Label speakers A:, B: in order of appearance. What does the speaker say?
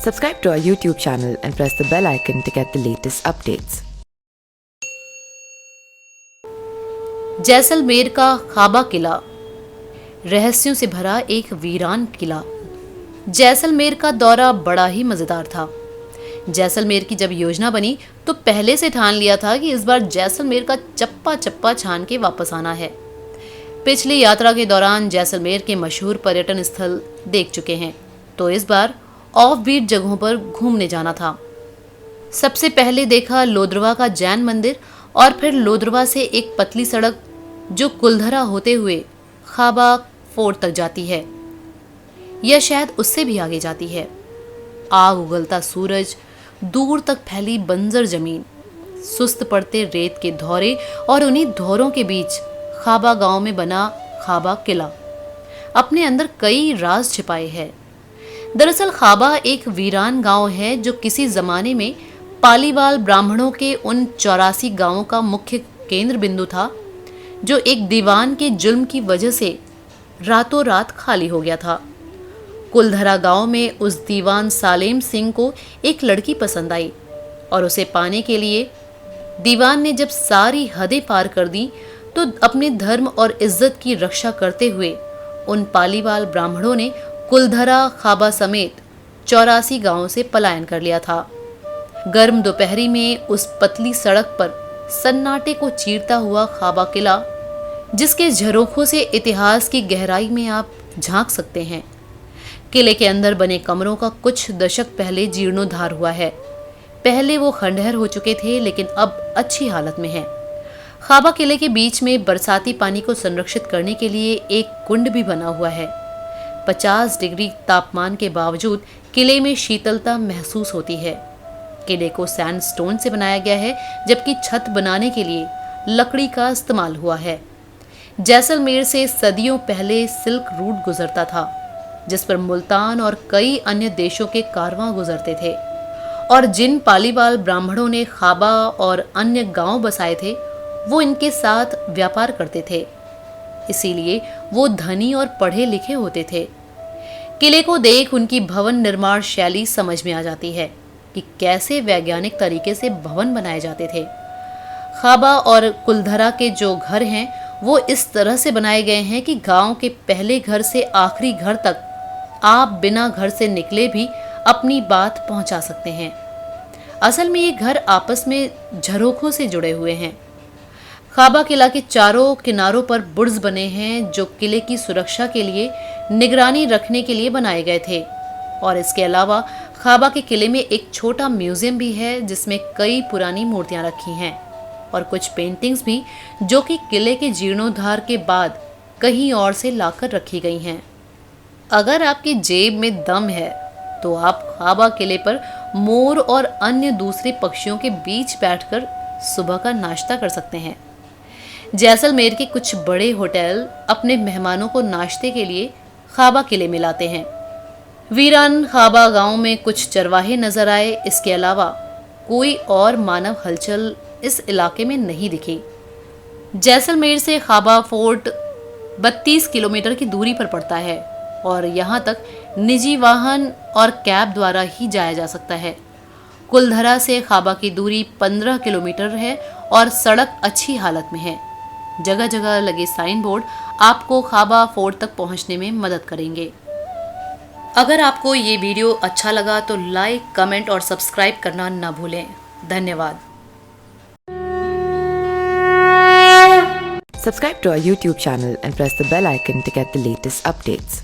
A: Subscribe to our YouTube channel and press the bell icon to get the latest updates.
B: Jaisalmer का खाबा किला, रहस्यों से भरा एक वीरान किला। जैसलमेर का दौरा बड़ा ही मजेदार था। जैसलमेर की जब योजना बनी तो पहले से ठान लिया था कि इस बार जैसलमेर का चप्पा चप्पा छान के वापस आना है। पिछली यात्रा के दौरान जैसलमेर के मशहूर पर्यटन स्थल देख चुके हैं, तो इस बार ऑफ बीट जगहों पर घूमने जाना था। सबसे पहले देखा लोद्रवा का जैन मंदिर और फिर लोद्रवा से एक पतली सड़क जो कुलधरा होते हुए खाबा फोर्ट तक जाती है, या शायद उससे भी आगे जाती है। आग उगलता सूरज, दूर तक फैली बंजर जमीन, सुस्त पड़ते रेत के धौरे और उन्हीं धौरों के बीच खाबा गांव में बना खाबा किला अपने अंदर कई राज छिपाए है। दरअसल खाबा एक वीरान गांव है जो किसी जमाने में पालीवाल ब्राह्मणों के उन 84 गांवों का मुख्य केंद्र बिंदु था, जो एक दीवान के जुल्म की वजह से रातों रात खाली हो गया था। कुलधरा गांव में उस दीवान सालेम सिंह को एक लड़की पसंद आई और उसे पाने के लिए दीवान ने जब सारी हदें पार कर दी तो अपने धर्म और इज्जत की रक्षा करते हुए उन पालीवाल ब्राह्मणों ने कुलधरा खाबा समेत 84 गांवों से पलायन कर लिया था। गर्म दोपहरी में उस पतली सड़क पर सन्नाटे को चीरता हुआ खाबा किला, जिसके झरोखों से इतिहास की गहराई में आप झांक सकते हैं। किले के अंदर बने कमरों का कुछ दशक पहले जीर्णोद्धार हुआ है। पहले वो खंडहर हो चुके थे, लेकिन अब अच्छी हालत में हैं। खाबा किले के बीच में बरसाती पानी को संरक्षित करने के लिए एक कुंड भी बना हुआ है। 50 डिग्री तापमान के बावजूद किले में शीतलता महसूस होती है। किले को सैंडस्टोन से बनाया गया है, जबकि छत बनाने के लिए लकड़ी का इस्तेमाल हुआ है। जैसलमेर से सदियों पहले सिल्क रूट गुजरता था, जिस पर मुल्तान और कई अन्य देशों के कारवां गुजरते थे, और जिन पालीवाल ब्राह्मणों ने खाबा और अन्य गांव बसाए थे वो इनके साथ व्यापार करते थे, इसीलिए वो धनी और पढ़े लिखे होते थे। किले को देख उनकी भवन निर्माण शैली समझ में आ जाती है कि कैसे वैज्ञानिक तरीके से भवन बनाए जाते थे। खाबा और कुलधरा के जो घर हैं वो इस तरह से बनाए गए हैं कि गांव के पहले घर से आखिरी घर तक आप बिना घर से निकले भी अपनी बात पहुंचा सकते हैं। असल में ये घर आपस में झरोखों से जुड़े हुए हैं। खाबा किला के चारों किनारों पर बुर्ज बने हैं जो किले की सुरक्षा के लिए निगरानी रखने के लिए बनाए गए थे, और इसके अलावा खाबा के किले में एक छोटा म्यूजियम भी है जिसमें कई पुरानी मूर्तियां रखी हैं और कुछ पेंटिंग्स भी, जो कि किले के जीर्णोद्धार के बाद कहीं और से लाकर रखी गई हैं। अगर आपकी जेब में दम है तो आप खाबा किले पर मोर और अन्य दूसरे पक्षियों के बीच बैठकर सुबह का नाश्ता कर सकते हैं। जैसलमेर के कुछ बड़े होटल अपने मेहमानों को नाश्ते के लिए खाबा किले में लाते हैं। वीरान खाबा गांव में कुछ चरवाहे नजर आए, इसके अलावा कोई और मानव हलचल इस इलाके में नहीं दिखी। जैसलमेर से खाबा फोर्ट 32 किलोमीटर की दूरी पर पड़ता है और यहाँ तक निजी वाहन और कैब द्वारा ही जाया जा सकता है। कुलधरा से खाबा की दूरी 15 किलोमीटर है और सड़क अच्छी हालत में है। जगह जगह लगे साइन बोर्ड आपको खाबा फोर्ट तक पहुंचने में मदद करेंगे। अगर आपको ये वीडियो अच्छा लगा तो लाइक, कमेंट और सब्सक्राइब करना ना भूलें। धन्यवाद।
A: Subscribe to our YouTube channel and press the bell icon to get the latest updates.